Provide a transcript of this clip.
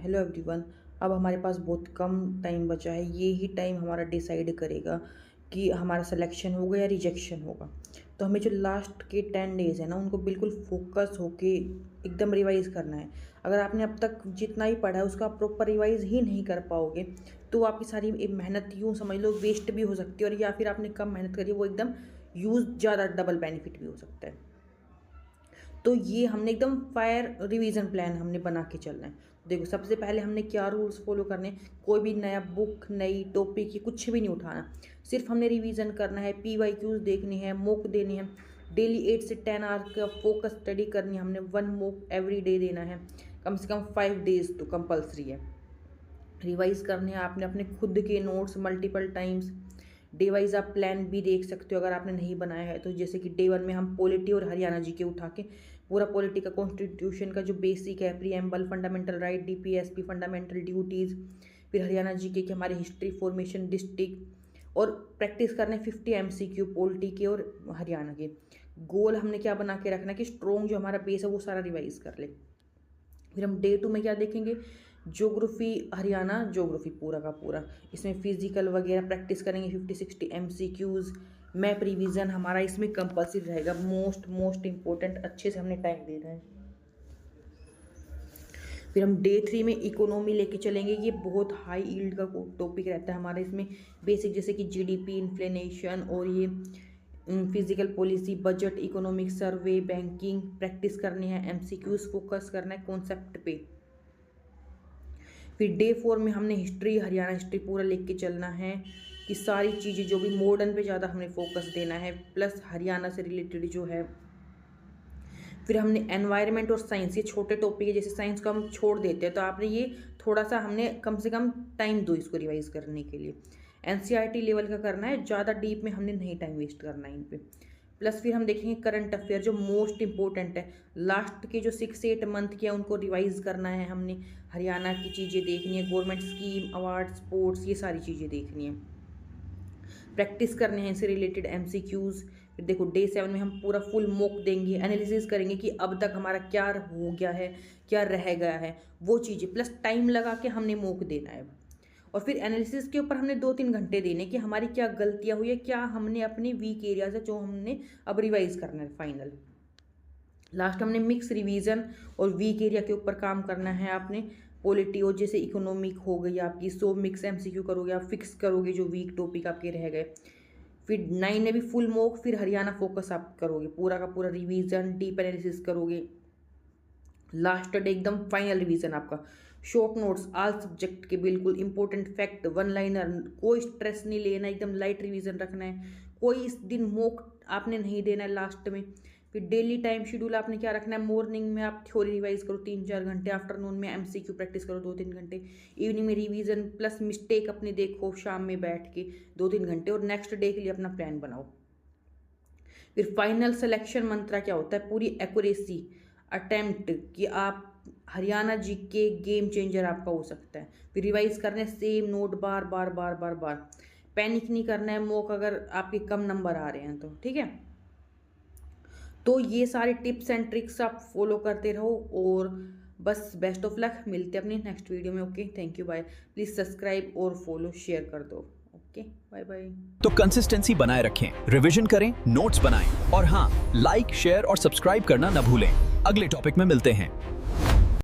Hello everyone. अब हमारे पास बहुत कम टाइम बचा है। ये ही टाइम हमारा डिसाइड करेगा कि हमारा सिलेक्शन होगा या रिजेक्शन होगा। तो हमें जो लास्ट के 10 डेज़ है ना, उनको बिल्कुल फोकस होके एकदम रिवाइज़ करना है। अगर आपने अब तक जितना ही पढ़ा है उसका आप प्रॉपर रिवाइज़ ही नहीं कर पाओगे तो आपकी सारी मेहनत यूँ समझ लो वेस्ट भी हो सकती है, और या फिर आपने कम मेहनत करी वो एकदम यूज़ ज़्यादा डबल बेनिफिट भी हो सकता है। तो ये हमने एकदम फायर रिवीजन प्लान हमने बना के चलना है। देखो, सबसे पहले हमने क्या रूल्स फॉलो करने, कोई भी नया बुक, नई टॉपिक की कुछ भी नहीं उठाना। सिर्फ हमने रिवीजन करना है, PYQs देखनी है, मॉक देनी है। डेली 8 से 10 आवर का फोकस स्टडी करनी है। हमने 1 मॉक एवरी डे देना है, कम से कम 5 डेज तो कंपल्सरी है। रिवाइज करने हैं आपने अपने खुद के notes multiple times. Day wise आप प्लान भी देख सकते हो अगर आपने नहीं बनाया है तो। जैसे कि डे 1 में हम पॉलिटी और हरियाणा जी के उठा के पूरा पॉलिटी का कॉन्स्टिट्यूशन का जो बेसिक है, preamble, fundamental right, DPSP, fundamental duties. फिर हरियाणा जी के हमारी हिस्ट्री, फॉर्मेशन, डिस्ट्रिक्ट। और प्रैक्टिस करने 50 MCQ पॉलिटी के और हरियाणा के। गोल हमने क्या बना के रखना कि स्ट्रॉन्ग जो हमारा बेस है वो सारा रिवाइज कर ले। फिर हम डे 2 में क्या देखेंगे, ज्योग्राफी, हरियाणा ज्योग्राफी पूरा का पूरा। इसमें फिजिकल वगैरह प्रैक्टिस करेंगे, 50-60 MCQs। मैप रिवीजन हमारा इसमें कंपल्सरी रहेगा, मोस्ट इम्पोर्टेंट, अच्छे से हमने टाइम देना है। फिर हम डे 3 में इकोनॉमी लेके चलेंगे। ये बहुत हाई यील्ड का टॉपिक रहता है हमारा। इसमें बेसिक जैसे कि GDP, इन्फ्लेशन, और ये physical policy, budget, economic survey, banking practice करनी है। MCQs फोकस करना है कॉन्सेप्ट पे। फिर डे 4 में हमने हिस्ट्री, हरियाणा हिस्ट्री पूरा लिख के चलना है कि सारी चीज़ें जो भी मॉडर्न पे ज़्यादा हमने फोकस देना है, प्लस हरियाणा से रिलेटेड जो है। फिर हमने एनवायरनमेंट और साइंस, ये छोटे टॉपिक है, जैसे साइंस को हम छोड़ देते हैं तो आपने ये थोड़ा सा हमने कम से कम टाइम दो इसको रिवाइज करने के लिए। NCERT लेवल का करना है, ज़्यादा डीप में हमने नहीं टाइम वेस्ट करना है इन पे। प्लस फिर हम देखेंगे करंट अफेयर जो मोस्ट इंपॉर्टेंट है। लास्ट के जो 6-8 मंथ के हैं उनको रिवाइज करना है हमने। हरियाणा की चीज़ें देखनी है, गवर्नमेंट स्कीम, अवार्ड, स्पोर्ट्स, ये सारी चीज़ें देखनी है। प्रैक्टिस करने हैं इससे रिलेटेड MCQs। फिर देखो डे 7 में हम पूरा फुल मॉक देंगे, एनालिसिस करेंगे कि अब तक हमारा क्या हो गया है, क्या रह गया है, वो चीज़ें प्लस टाइम लगा के हमने मॉक देना है। और फिर एनालिसिस के ऊपर हमने 2-3 घंटे देने कि हमारी क्या गलतियां हुई है, क्या हमने अपनी वीक एरियाज है जो हमने अब रिवाइज करना है फाइनल। लास्ट हमने मिक्स रिवीजन और वीक एरिया के ऊपर काम करना है आपने। पॉलिटी और जैसे इकोनॉमिक हो गई आपकी, 100 मिक्स MCQ करोगे, आप फिक्स करोगे जो वीक टॉपिक आपके रह गए। फिर 9 में भी फुल मॉक, फिर हरियाणा फोकस आप करोगे, पूरा का पूरा रिवीजन, डीप एनालिसिस करोगे। लास्ट डे एकदम फाइनल रिवीजन आपका। शॉर्ट नोट्स ऑल सब्जेक्ट के, बिल्कुल इंपॉर्टेंट फैक्ट, 1 लाइनर, कोई स्ट्रेस नहीं लेना, एकदम लाइट रिवीजन रखना है। कोई इस दिन मॉक आपने नहीं देना है लास्ट में। फिर डेली टाइम शेड्यूल आपने क्या रखना है, मॉर्निंग में आप थ्योरी रिवाइज करो 3-4 घंटे, आफ्टरनून में MCQ प्रैक्टिस करो 2-3 घंटे, इवनिंग में रिवीजन प्लस मिस्टेक अपने देखो शाम में बैठ के 2-3 घंटे, और नेक्स्ट डे के लिए अपना प्लान बनाओ। फिर फाइनल सिलेक्शन मंत्रा क्या होता है, पूरी एक्यूरेसी अटेम्प्ट कि आप हरियाणा GK गेम चेंजर आपका हो सकता है। फिर रिवाइज करने सेम नोट बार बार बार बार बार। पैनिक नहीं करना है मॉक अगर आपके कम नंबर आ रहे हैं तो, ठीक है। तो ये सारे टिप्स एंड ट्रिक्स आप फॉलो करते रहो, और बस बेस्ट ऑफ लक। मिलते हैं अपने नेक्स्ट वीडियो में। Okay, thank you, bye. Please subscribe और फॉलो शेयर कर दो। Okay, bye bye. तो कंसिस्टेंसी बनाए रखें, रिवीजन करें, नोट्स बनाएं, और हाँ, लाइक, शेयर और सब्सक्राइब करना न भूलें। अगले टॉपिक में मिलते हैं।